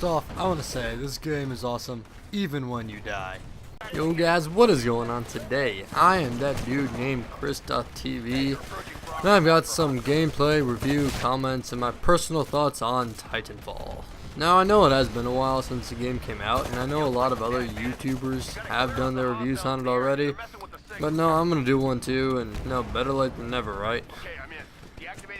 First off, I want to say this game is awesome, even when you die. Yo guys, what is going on today? I am ThatDudeNamedChris.TV, and I've got some gameplay, review, comments, and my personal thoughts on Titanfall. Now, I know it has been a while since the game came out, and I know a lot of other YouTubers have done their reviews on it already, but no, I'm going to do one too, and no, better late than never, right?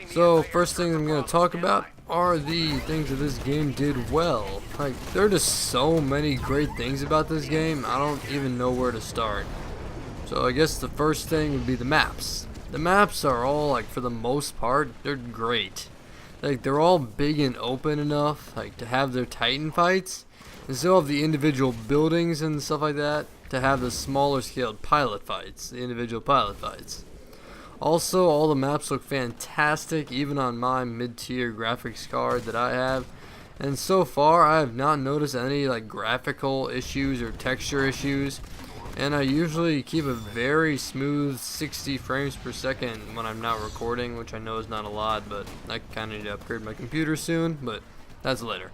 So, first thing I'm going to talk about are the things that this game did well. Like, there are just so many great things about this game, I don't even know where to start. So I guess the first thing would be the maps. The maps are all, like, for the most part, they're great. Like, they're all big and open enough, like, to have their Titan fights, and still have the individual buildings and stuff like that, to have the smaller scaled pilot fights, the individual pilot fights. Also, all the maps look fantastic, even on my mid-tier graphics card that I have. And so far, I have not noticed any like graphical issues or texture issues. And I usually keep a very smooth 60 frames per second when I'm not recording, which I know is not a lot, but I kind of need to upgrade my computer soon, but that's later.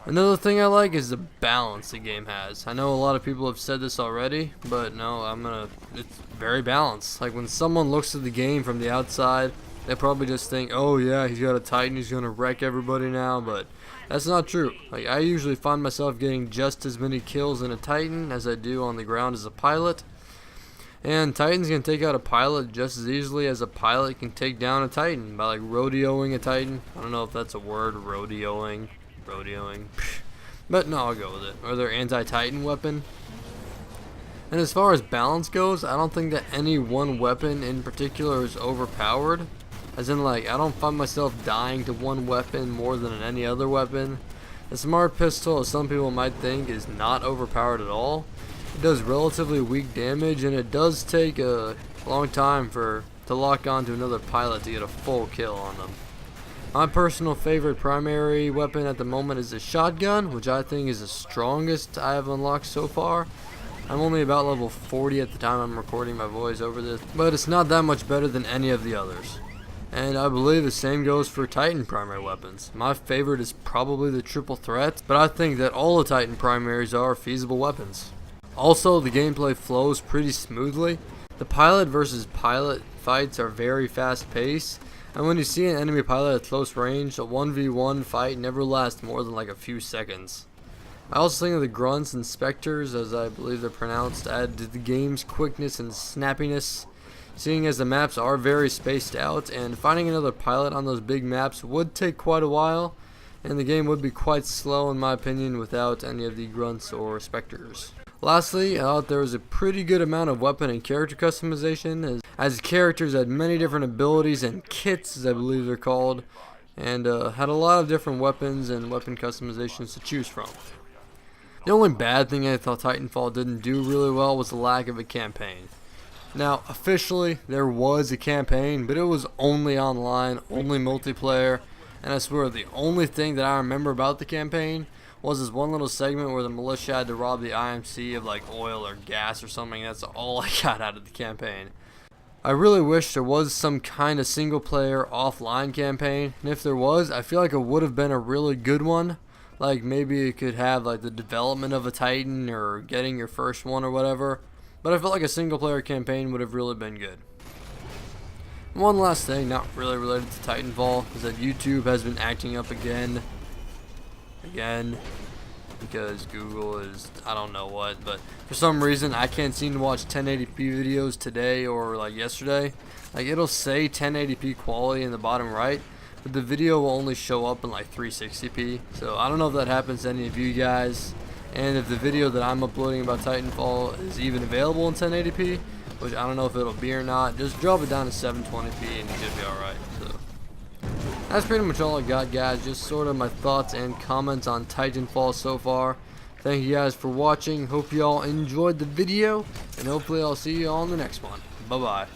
Another thing I like is the balance the game has. I know a lot of people have said this already, but no, it's very balanced. Like, when someone looks at the game from the outside, they probably just think, oh yeah, he's got a Titan, he's gonna wreck everybody now, but that's not true. Like, I usually find myself getting just as many kills in a Titan as I do on the ground as a pilot. And Titans can take out a pilot just as easily as a pilot can take down a Titan by like rodeoing a Titan. I don't know if that's a word, rodeoing. But no, I'll go with it. Or their anti-Titan weapon. And as far as balance goes, I don't think that any one weapon in particular is overpowered. As in, like, I don't find myself dying to one weapon more than any other weapon. The smart pistol, as some people might think, is not overpowered at all. It does relatively weak damage, and it does take a long time to lock onto another pilot to get a full kill on them. My personal favorite primary weapon at the moment is the shotgun, which I think is the strongest I have unlocked so far. I'm only about level 40 at the time I'm recording my voice over this, but it's not that much better than any of the others. And I believe the same goes for Titan primary weapons. My favorite is probably the triple threat, but I think that all the Titan primaries are feasible weapons. Also, the gameplay flows pretty smoothly. The pilot versus pilot fights are very fast paced. And when you see an enemy pilot at close range, a 1v1 fight never lasts more than like a few seconds. I also think of the grunts and specters, as I believe they're pronounced, add to the game's quickness and snappiness, seeing as the maps are very spaced out, and finding another pilot on those big maps would take quite a while, and the game would be quite slow in my opinion without any of the grunts or specters. Lastly, I thought there was a pretty good amount of weapon and character customization, as characters had many different abilities and kits, as I believe they're called, and had a lot of different weapons and weapon customizations to choose from. The only bad thing I thought Titanfall didn't do really well was the lack of a campaign. Now, officially, there was a campaign, but it was only online, only multiplayer, and I swear the only thing that I remember about the campaign was this one little segment where the militia had to rob the IMC of like oil or gas or something. That's all I got out of the campaign. I really wish there was some kind of single player offline campaign, and if there was, I feel like it would have been a really good one. Like, maybe it could have like the development of a Titan or getting your first one or whatever, but I feel like a single player campaign would have really been good. One last thing, not really related to Titanfall, is that YouTube has been acting up again, because Google is, I don't know what, but for some reason I can't seem to watch 1080p videos today or like yesterday. Like, it'll say 1080p quality in the bottom right, but the video will only show up in like 360p. So I don't know if that happens to any of you guys, and if the video that I'm uploading about Titanfall is even available in 1080p, which I don't know if it'll be or not. Just drop it down to 720p and you should be alright. So that's pretty much all I got, guys. Just sort of my thoughts and comments on Titanfall so far. Thank you guys for watching. Hope you all enjoyed the video, and hopefully I'll see you all in the next one. Bye bye.